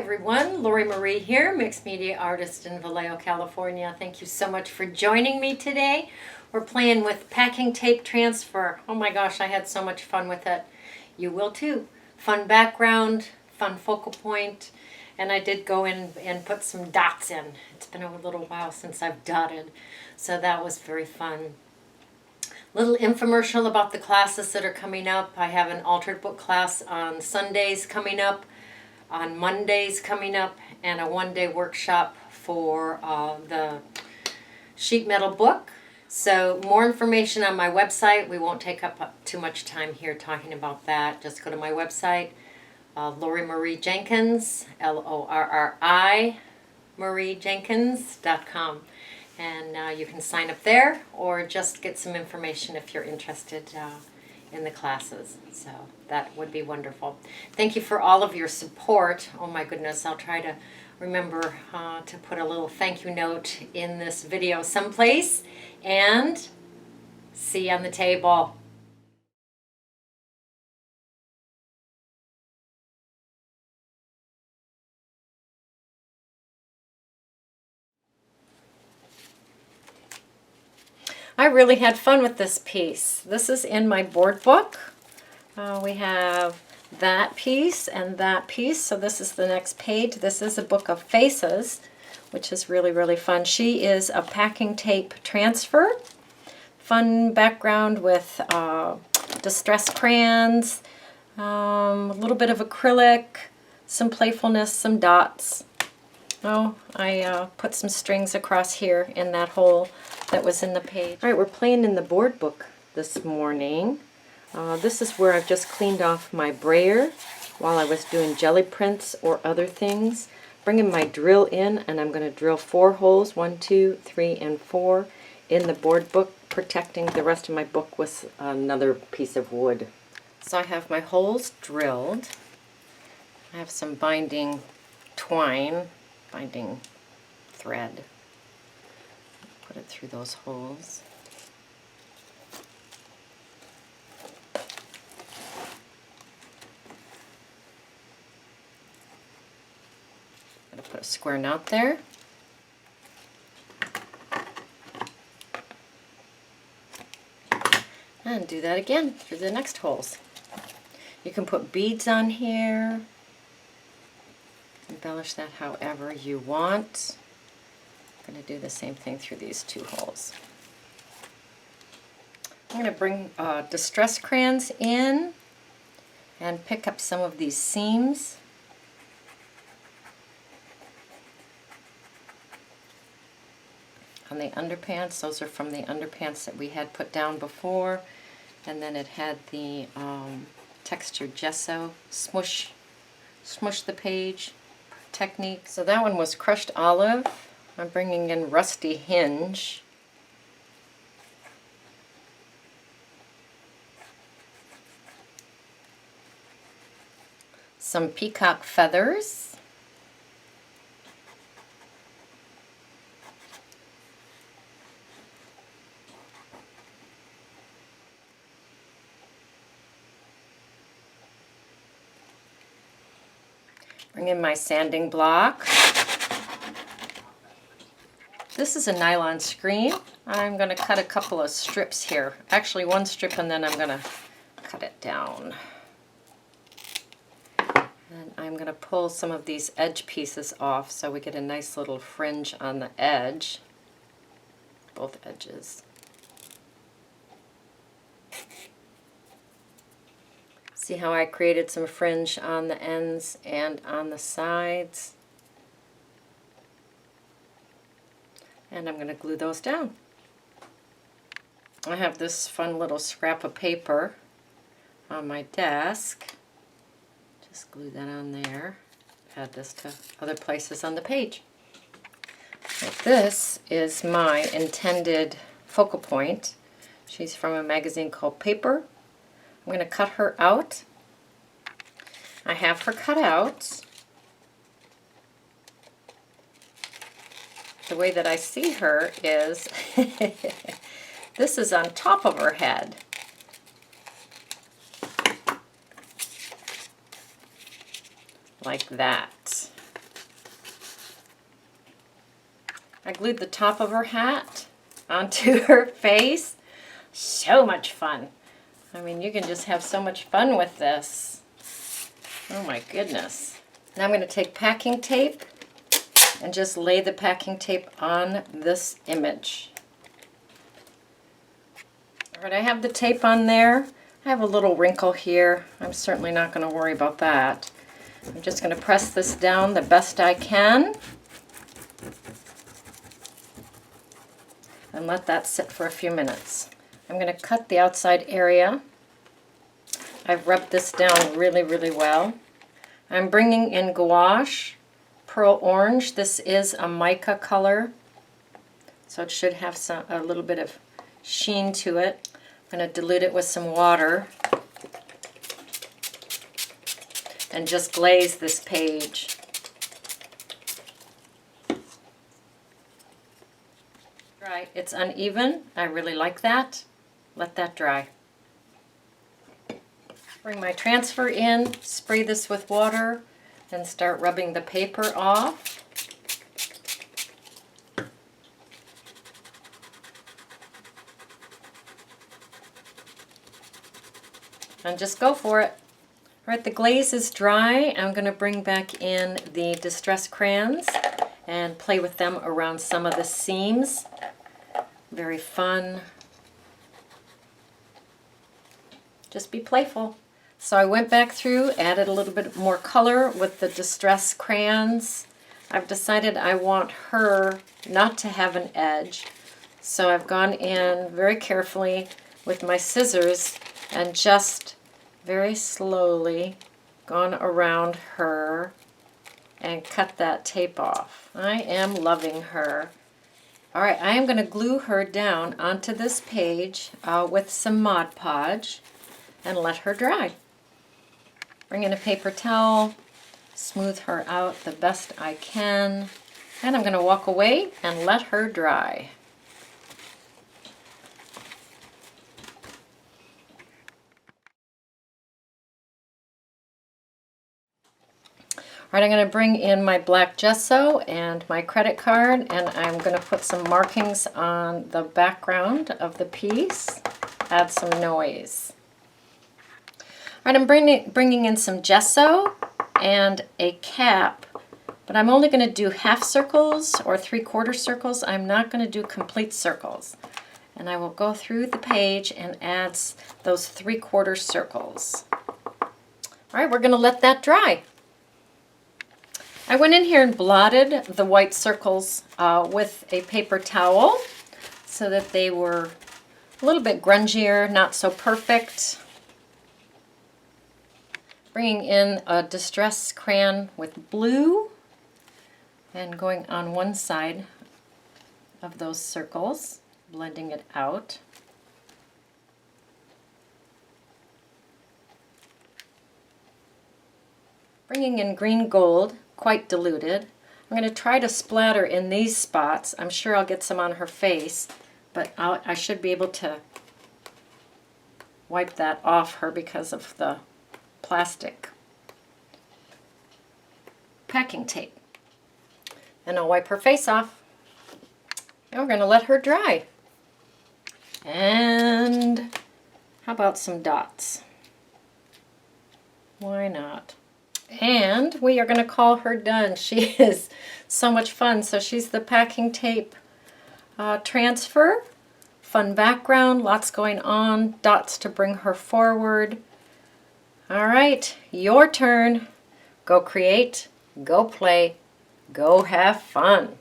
everyone, Lori Marie here, mixed media artist in Vallejo, California. Thank you so much for joining me today. We're playing with packing tape transfer. Oh my gosh, I had so much fun with it. You will too. Fun background, fun focal point, and I did go in and put some dots in. It's been a little while since I've dotted, so that was very fun. Little infomercial about the classes that are coming up. I have an altered book class on Sundays coming up, on Mondays coming up, and a one-day workshop for the sheet metal book. So more information on my website. We won't take up too much time here talking about that. Just go to my website, Lori Marie Jenkins, Lorri MarieJenkins.com. And you can sign up there or just get some information if you're interested in the classes. So that would be wonderful. Thank you for all of your support. Oh my goodness, I'll try to remember to put a little thank you note in this video someplace. And see you on the table. I really had fun with this piece. This is in my board book. We have that piece and that piece. So this is the next page. This is a book of faces, which is really, really fun. She is a packing tape transfer. Fun background with distress crayons, a little bit of acrylic, some playfulness, some dots. Oh, I put some strings across here in that hole that was in the page. All right, we're playing in the board book this morning. This is where I've just cleaned off my brayer while I was doing jelly prints or other things. Bringing my drill in, and I'm going to drill 4 holes, 1, 2, 3, and 4 in the board book, protecting the rest of my book with another piece of wood. So I have my holes drilled. I have some binding twine, binding thread. Put it through those holes. Gotta put a square knot there. And do that again through the next holes. You can put beads on here. Embellish that however you want. I'm going to do the same thing through these 2 holes. I'm going to bring distress crayons in and pick up some of these seams. On the underpants, those are from the underpants that we had put down before, and then it had the textured gesso smush the page technique. So that one was crushed olive. I'm bringing in rusty hinge. Some peacock feathers. Bring in my sanding block. This is a nylon screen. I'm going to cut a couple of strips here. Actually 1 strip, and then I'm going to cut it down. And I'm going to pull some of these edge pieces off so we get a nice little fringe on the edge, both edges. See how I created some fringe on the ends and on the sides? And I'm going to glue those down. I have this fun little scrap of paper on my desk. Just glue that on there. Add this to other places on the page. Right, this is my intended focal point. She's from a magazine called Paper. I'm going to cut her out. I have her cut out. The way that I see her is this is on top of her head. Like that. I glued the top of her hat onto her face. So much fun. I mean, you can just have so much fun with this. Oh my goodness. Now I'm going to take packing tape and just lay the packing tape on this image. All right, I have the tape on there. I have a little wrinkle here. I'm certainly not going to worry about that. I'm just going to press this down the best I can and let that sit for a few minutes. I'm going to cut the outside area. I've rubbed this down really, really well. I'm bringing in gouache, pearl orange. This is a mica color, so it should have a little bit of sheen to it. I'm going to dilute it with some water and just glaze this page. Dry. It's uneven. I really like that. Let that dry. Bring my transfer in, spray this with water, and start rubbing the paper off. And just go for it. All right, the glaze is dry. I'm going to bring back in the Distress crayons and play with them around some of the seams. Very fun. Just be playful. So I went back through, added a little bit more color with the Distress crayons. I've decided I want her not to have an edge. So I've gone in very carefully with my scissors and just very slowly gone around her and cut that tape off. I am loving her. All right, I am going to glue her down onto this page with some Mod Podge and let her dry. Bring in a paper towel, smooth her out the best I can, and I'm going to walk away and let her dry. All right, I'm going to bring in my black gesso and my credit card, and I'm going to put some markings on the background of the piece, add some noise. All right, I'm bringing in some gesso and a cap, but I'm only going to do half circles or 3/4 circles. I'm not going to do complete circles. And I will go through the page and add those 3/4 circles. All right, we're going to let that dry. I went in here and blotted the white circles with a paper towel so that they were a little bit grungier, not so perfect. Bringing in a Distress crayon with blue and going on one side of those circles, blending it out. Bringing in green gold, quite diluted. I'm going to try to splatter in these spots. I'm sure I'll get some on her face, but I should be able to wipe that off her because of the plastic packing tape. And I'll wipe her face off. And we're going to let her dry. And how about some dots? Why not? And we are going to call her done. She is so much fun. So she's the packing tape transfer. Fun background, lots going on, dots to bring her forward. All right, your turn. Go create, go play, go have fun.